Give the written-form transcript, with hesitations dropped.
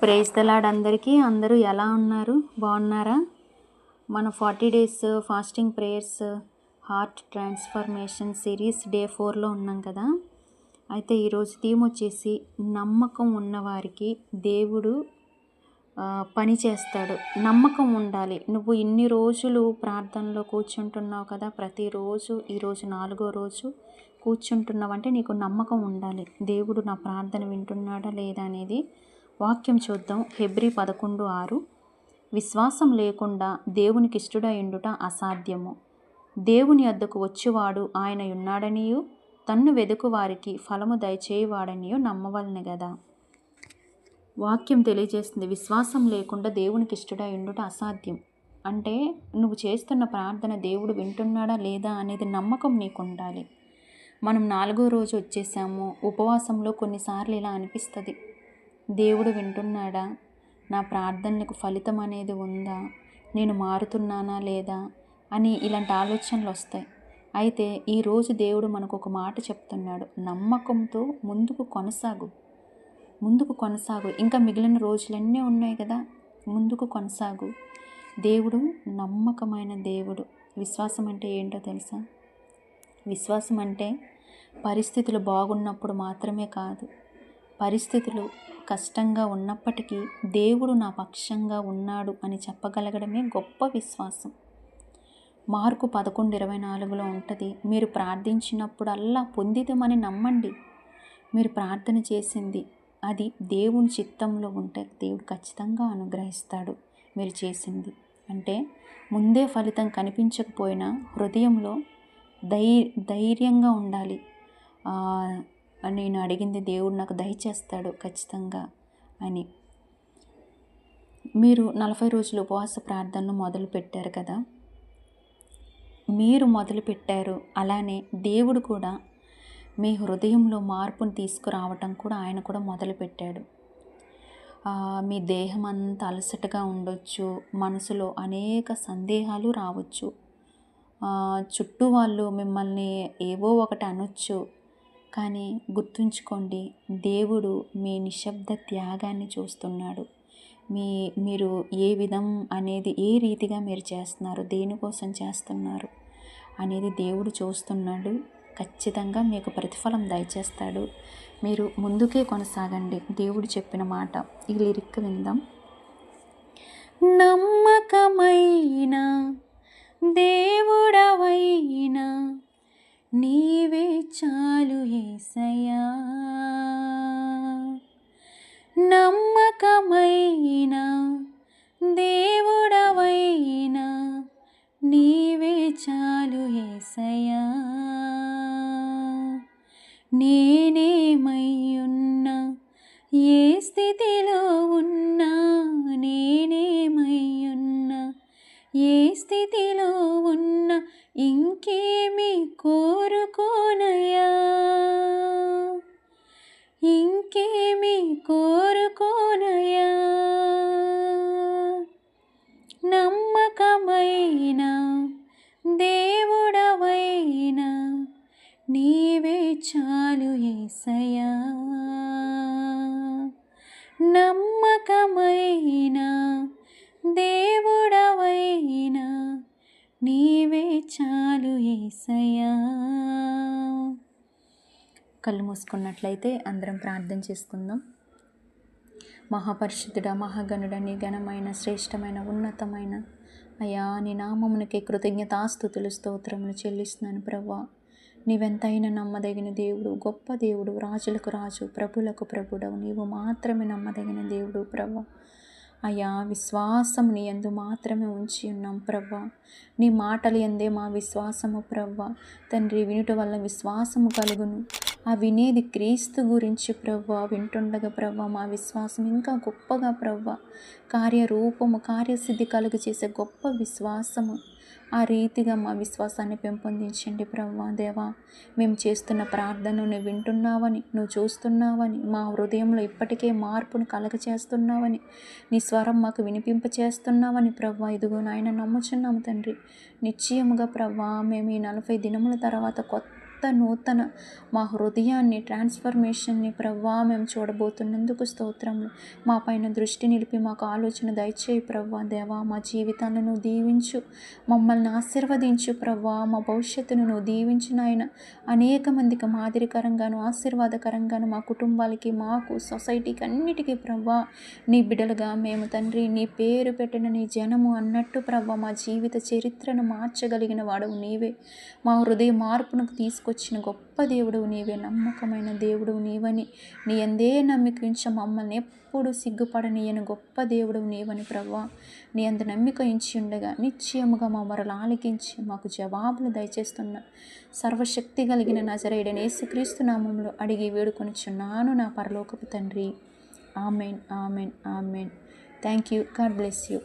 Praise the lord అందరికీ. అందరూ ఎలా ఉన్నారు? బాగున్నారా? మన 40 days fasting prayers heart transformation series day 4లో ఉన్నాం కదా. అయితే ఈరోజు థీమ్ వచ్చేసి నమ్మకం ఉన్నవారికి దేవుడు పని చేస్తాడు. నమ్మకం ఉండాలి. నువ్వు ఇన్ని రోజులు ప్రార్థనలో కూర్చుంటున్నావు కదా, ప్రతిరోజు ఈరోజు 4వ రోజు కూర్చుంటున్నావంటే నీకు నమ్మకం ఉండాలి. దేవుడు నా ప్రార్థన వింటున్నాడా లేదా అనేది వాక్యం చూద్దాం. హెబ్రీ 11:6. విశ్వాసం లేకుండా దేవునికి ఇష్టడయుండుట అసాధ్యము. దేవుని వద్దకు వచ్చువాడు ఆయన ఉన్నాడనియు తన్ను వెదుకు వారికి ఫలము దయచేయువాడనియు నమ్మవలెను గదా. వాక్యం తెలియజేస్తుంది, విశ్వాసం లేకుండా దేవునికి ఇష్టడయుండుట అసాధ్యం. అంటే నువ్వు చేస్తున్న ప్రార్థన దేవుడు వింటున్నాడా లేదా అనేది నమ్మకం నీకు ఉండాలి. మనం 4వ రోజు వచ్చేసాము. ఉపవాసంలో కొన్నిసార్లు ఇలా అనిపిస్తుంది, దేవుడు వింటున్నాడా, నా ప్రార్థనలకు ఫలితం అనేది ఉందా, నేను మారుతున్నానా లేదా అని ఇలాంటి ఆలోచనలు వస్తాయి. అయితే ఈరోజు దేవుడు మనకు ఒక మాట చెప్తున్నాడు, నమ్మకంతో ముందుకు కొనసాగు. ఇంకా మిగిలిన రోజులన్నీ ఉన్నాయి కదా, ముందుకు కొనసాగు. దేవుడు నమ్మకమైన దేవుడు. విశ్వాసం అంటే ఏంటో తెలుసా? విశ్వాసం అంటే పరిస్థితులు బాగున్నప్పుడు మాత్రమే కాదు, పరిస్థితులు కష్టంగా ఉన్నప్పటికీ దేవుడు నా పక్షంగా ఉన్నాడు అని చెప్పగలగడమే గొప్ప విశ్వాసం. మార్కు 11:24లో ఉంటుంది, మీరు ప్రార్థించినప్పుడల్లా పొందితమని నమ్మండి. మీరు ప్రార్థన చేసింది అది దేవుని చిత్తంలో ఉంటే దేవుడు ఖచ్చితంగా అనుగ్రహిస్తాడు. మీరు చేసింది అంటే ముందే ఫలితం కనిపించకపోయినా హృదయంలో ధైర్యంగా ఉండాలి. నేను అడిగింది దేవుడు నాకు దయచేస్తాడు ఖచ్చితంగా అని. మీరు 40 రోజులు ఉపవాస ప్రార్థనను మొదలుపెట్టారు కదా, మీరు మొదలుపెట్టారు. అలానే దేవుడు కూడా మీ హృదయంలో మార్పును తీసుకురావటం కూడా ఆయన కూడా మొదలుపెట్టాడు. మీ దేహం అంతా అలసటగా ఉండొచ్చు, మనసులో అనేక సందేహాలు రావచ్చు, చుట్టూ వాళ్ళు మిమ్మల్ని ఏవో ఒకటి అనొచ్చు. కానీ గుర్తుంచుకోండి, దేవుడు మీ నిశ్శబ్ద త్యాగాన్ని చూస్తున్నాడు. మీరు ఏ విధం అనేది, ఏ రీతిగా మీరు చేస్తున్నారు, దేనికోసం చేస్తున్నారు అనేది దేవుడు చూస్తున్నాడు. ఖచ్చితంగా మీకు ప్రతిఫలం దయచేస్తాడు. మీరు ముందుకే కొనసాగండి. దేవుడు చెప్పిన మాట. ఈ లిరిక్ విందాం. నమ్మకమైన దేవుడవైనా నీవే చాలు యేసయ్యా, నమ్మకమైన దేవుడవైనా నీవే చాలు యేసయ్యా, నేనేమై ఉన్నా ఏ స్థితిలో ఉన్నా, నేనేమై ఉన్నా ఏ స్థితిలో ఉన్నా ఇంకేమి కోరుకోనయ్యా, ఇంకేమి కోరుకోనయ్యా, నమ్మకమైన దేవుడవైనా నీవే చాలు యేసయ్యా, నమ్మకమైన దేవుడవైనా నీవే చాలు యేసయ్యా. కళ్ళు మూసుకున్నట్లయితే అందరం ప్రార్థన చేసుకుందాం. మహాపరిశుద్ధుడ, మహాగణుడ, నీ ఘనమైన శ్రేష్టమైన ఉన్నతమైన అయ్యా నీ నామమునకే కృతజ్ఞతాస్తుతులు స్తోత్రములు చెల్లిస్తున్నాను ప్రభువా. నీవెంతైనా నమ్మదగిన దేవుడు, గొప్ప దేవుడు, రాజులకు రాజు, ప్రభులకు ప్రభుడవు. నీవు మాత్రమే నమ్మదగిన దేవుడు ప్రభువా. అయ్యా విశ్వాసం నీ యందు మాత్రమే ఉంచి ఉన్నాం ప్రవ్వా. నీ మాటలు యందే మా విశ్వాసము ప్రవ్వా. తండ్రి, వినుట వల్ల విశ్వాసము కలుగును. ఆ వినేది క్రీస్తు గురించి ప్రవ్వా. వింటుండగా ప్రవ్వా మా విశ్వాసం ఇంకా గొప్పగా ప్రవ్వా కార్యరూపము, కార్యసిద్ధి కలుగు చేసే గొప్ప విశ్వాసము, ఆ రీతిగా మా విశ్వాసాన్ని పెంపొందించండి ప్రవ్వా. దేవా, మేము చేస్తున్న ప్రార్థనను నువ్వు వింటున్నావని, నువ్వు చూస్తున్నావని, మా హృదయంలో ఇప్పటికే మార్పును కలగచేస్తున్నావని, నీ స్వరం మాకు వినిపింపచేస్తున్నావని ప్రవ్వా ఇదిగో నాయన నమ్ముచున్నాము తండ్రి. నిశ్చయముగా ప్రవ్వా మేము ఈ 40 దినముల తర్వాత కొత్త నూతన మా హృదయాన్ని ట్రాన్స్ఫర్మేషన్ని ప్రవ్వా మేము చూడబోతున్నందుకు స్తోత్రములు. మా పైన దృష్టి నిలిపి మాకు ఆలోచన దయచేయి ప్రవ్వా. దేవా, మా జీవితాలను దీవించు, మమ్మల్ని ఆశీర్వదించు ప్రవ్వా. మా భవిష్యత్తును నువ్వు దీవించు నాయన. అనేక మందికి మాదిరికరంగాను ఆశీర్వాదకరంగాను మా కుటుంబాలకి, మాకు, సొసైటీకి అన్నిటికీ ప్రవ్వా నీ బిడ్డలుగా మేము తండ్రి నీ పేరు పెట్టిన నీ జనము అన్నట్టు ప్రవ్వా మా జీవిత చరిత్రను మార్చగలిగిన వాడవు నీవే. మా హృదయ మార్పునకు తీసుకొచ్చిన గొప్ప దేవుడవు నీవే. నమ్మకమైన దేవుడవు నీవని, నీ అందే నమ్మిక ఉంచి మమ్మల్ని ఎప్పుడు సిగ్గుపడనీయని గొప్ప దేవుడవు నీవని ప్రవ్వా. నీ అందు నమ్మిక ఉంచి ఉండగా నిశ్చయముగా మా మొరలు ఆలకించి మాకు జవాబులు దయచేస్తున్న సర్వశక్తి కలిగిన నజరేయుడైన యేసుక్రీస్తు నామములో అడిగి వేడుకొనుచున్నాను నా పరలోకపు తండ్రి. Amen, amen, amen. Thank you. God bless you.